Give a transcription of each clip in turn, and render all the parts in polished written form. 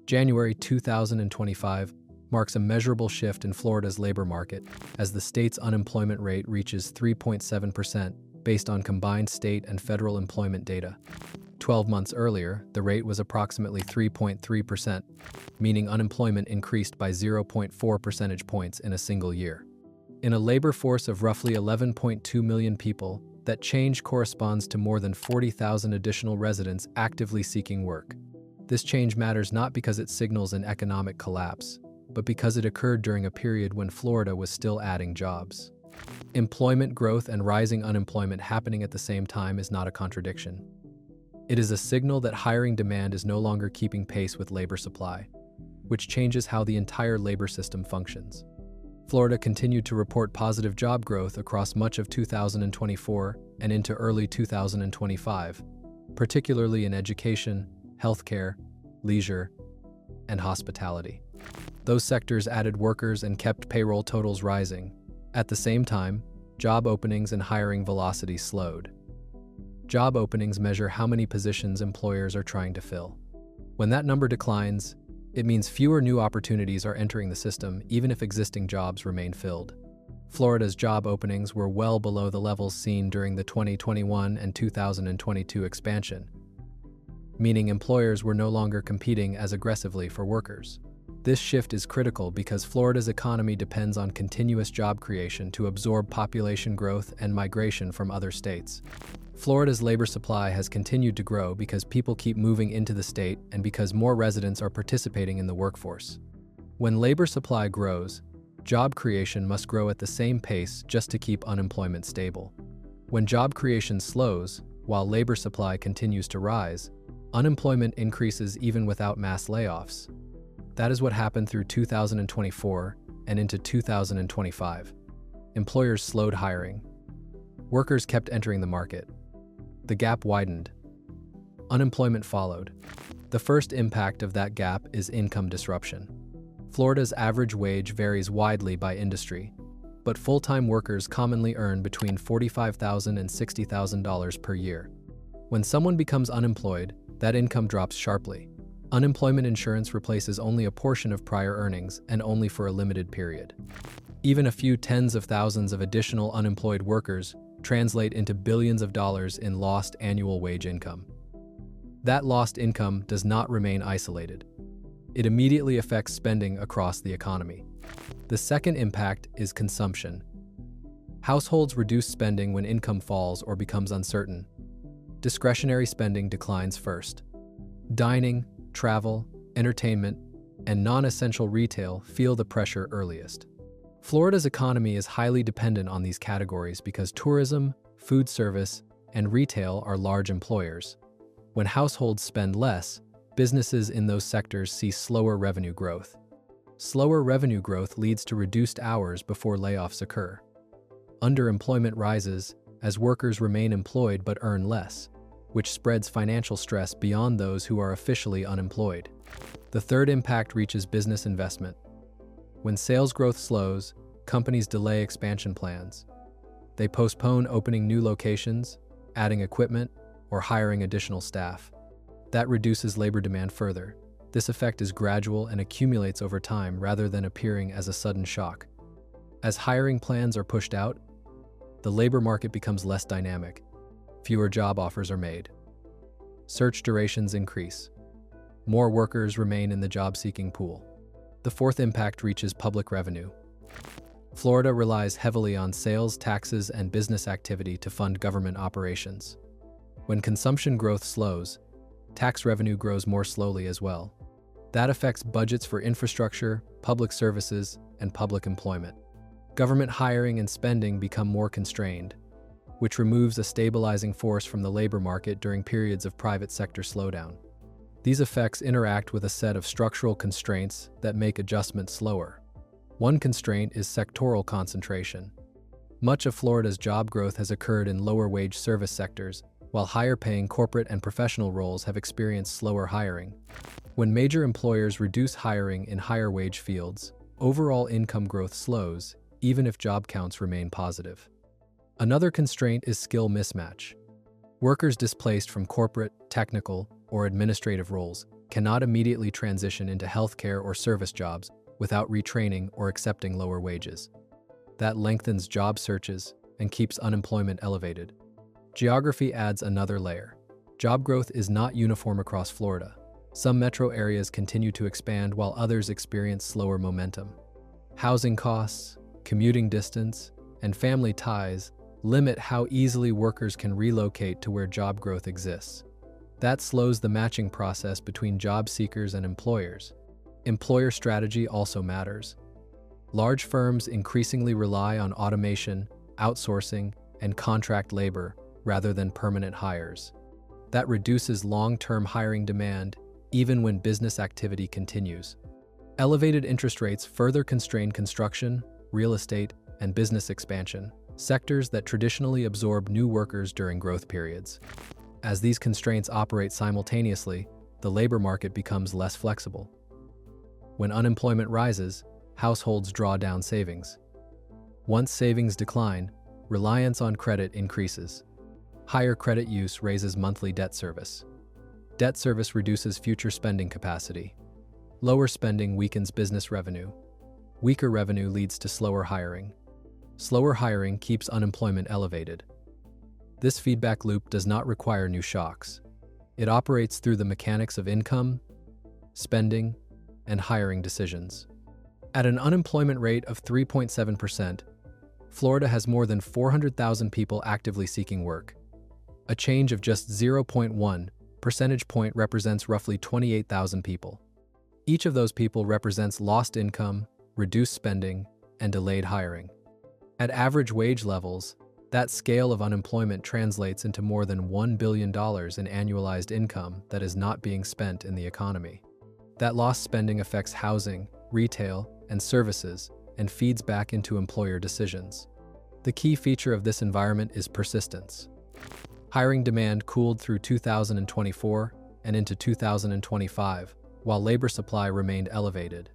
January 2025 marks a measurable shift in Florida's labor market as the state's unemployment rate reaches 3.7% based on combined state and federal employment data. 12 months earlier, the rate was approximately 3.3%, meaning unemployment increased by 0.4 percentage points in a single year. In a labor force of roughly 11.2 million people, that change corresponds to more than 40,000 additional residents actively seeking work. This change matters not because it signals an economic collapse, but because it occurred during a period when Florida was still adding jobs. Employment growth and rising unemployment happening at the same time is not a contradiction. It is a signal that hiring demand is no longer keeping pace with labor supply, which changes how the entire labor system functions. Florida continued to report positive job growth across much of 2024 and into early 2025, particularly in education, healthcare, leisure, and hospitality. Those sectors added workers and kept payroll totals rising. At the same time, job openings and hiring velocity slowed. Job openings measure how many positions employers are trying to fill. When that number declines, it means fewer new opportunities are entering the system, even if existing jobs remain filled. Florida's job openings were well below the levels seen during the 2021 and 2022 expansion, meaning employers were no longer competing as aggressively for workers. This shift is critical because Florida's economy depends on continuous job creation to absorb population growth and migration from other states. Florida's labor supply has continued to grow because people keep moving into the state and because more residents are participating in the workforce. When labor supply grows, job creation must grow at the same pace just to keep unemployment stable. When job creation slows, while labor supply continues to rise, unemployment increases even without mass layoffs. That is what happened through 2024 and into 2025. Employers slowed hiring. Workers kept entering the market. The gap widened. Unemployment followed. The first impact of that gap is income disruption. Florida's average wage varies widely by industry, but full-time workers commonly earn between $45,000 and $60,000 per year. When someone becomes unemployed, that income drops sharply. Unemployment insurance replaces only a portion of prior earnings and only for a limited period. Even a few tens of thousands of additional unemployed workers translate into billions of dollars in lost annual wage income. That lost income does not remain isolated. It immediately affects spending across the economy. The second impact is consumption. Households reduce spending when income falls or becomes uncertain. Discretionary spending declines first. Dining, travel, entertainment, and non-essential retail feel the pressure earliest. Florida's economy is highly dependent on these categories because tourism, food service, and retail are large employers. When households spend less, businesses in those sectors see slower revenue growth. Slower revenue growth leads to reduced hours before layoffs occur. Underemployment rises as workers remain employed but earn less, which spreads financial stress beyond those who are officially unemployed. The third impact reaches business investment. When sales growth slows, companies delay expansion plans. They postpone opening new locations, adding equipment, or hiring additional staff. That reduces labor demand further. This effect is gradual and accumulates over time rather than appearing as a sudden shock. As hiring plans are pushed out, the labor market becomes less dynamic. Fewer job offers are made. Search durations increase. More workers remain in the job-seeking pool. The fourth impact reaches public revenue. Florida relies heavily on sales, taxes, and business activity to fund government operations. When consumption growth slows, tax revenue grows more slowly as well. That affects budgets for infrastructure, public services, and public employment. Government hiring and spending become more constrained, which removes a stabilizing force from the labor market during periods of private sector slowdown. These effects interact with a set of structural constraints that make adjustment slower. One constraint is sectoral concentration. Much of Florida's job growth has occurred in lower-wage service sectors, while higher-paying corporate and professional roles have experienced slower hiring. When major employers reduce hiring in higher-wage fields, overall income growth slows, even if job counts remain positive. Another constraint is skill mismatch. Workers displaced from corporate, technical, or administrative roles cannot immediately transition into healthcare or service jobs without retraining or accepting lower wages. That lengthens job searches and keeps unemployment elevated. Geography adds another layer. Job growth is not uniform across Florida. Some metro areas continue to expand while others experience slower momentum. Housing costs, commuting distance, and family ties limit how easily workers can relocate to where job growth exists. That slows the matching process between job seekers and employers. Employer strategy also matters. Large firms increasingly rely on automation, outsourcing, and contract labor rather than permanent hires. That reduces long-term hiring demand even when business activity continues. Elevated interest rates further constrain construction, real estate, and business expansion, sectors that traditionally absorb new workers during growth periods. As these constraints operate simultaneously, the labor market becomes less flexible. When unemployment rises, households draw down savings. Once savings decline, reliance on credit increases. Higher credit use raises monthly debt service. Debt service reduces future spending capacity. Lower spending weakens business revenue. Weaker revenue leads to slower hiring. Slower hiring keeps unemployment elevated. This feedback loop does not require new shocks. It operates through the mechanics of income, spending, and hiring decisions. At an unemployment rate of 3.7%, Florida has more than 400,000 people actively seeking work. A change of just 0.1 percentage point represents roughly 28,000 people. Each of those people represents lost income, reduced spending, and delayed hiring. At average wage levels, that scale of unemployment translates into more than $1 billion in annualized income that is not being spent in the economy. That lost spending affects housing, retail, and services, and feeds back into employer decisions. The key feature of this environment is persistence. Hiring demand cooled through 2024 and into 2025, while labor supply remained elevated.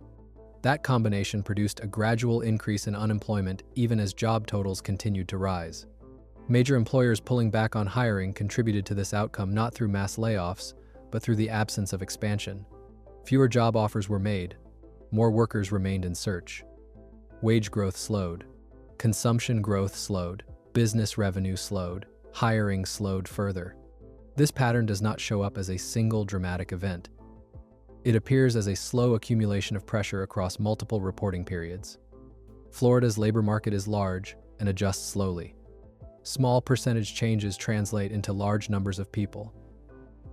That combination produced a gradual increase in unemployment even as job totals continued to rise. Major employers pulling back on hiring contributed to this outcome not through mass layoffs, but through the absence of expansion. Fewer job offers were made. More workers remained in search. Wage growth slowed. Consumption growth slowed. Business revenue slowed. Hiring slowed further. This pattern does not show up as a single dramatic event. It appears as a slow accumulation of pressure across multiple reporting periods. Florida's labor market is large and adjusts slowly. Small percentage changes translate into large numbers of people.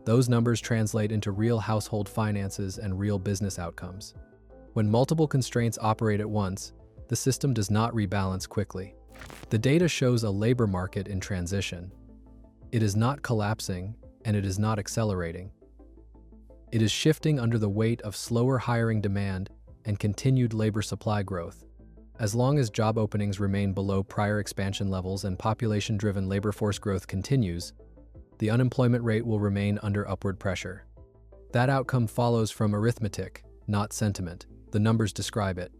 Those numbers translate into real household finances and real business outcomes. When multiple constraints operate at once, the system does not rebalance quickly. The data shows a labor market in transition. It is not collapsing, and it is not accelerating. It is shifting under the weight of slower hiring demand and continued labor supply growth. As long as job openings remain below prior expansion levels and population-driven labor force growth continues, the unemployment rate will remain under upward pressure. That outcome follows from arithmetic, not sentiment. The numbers describe it.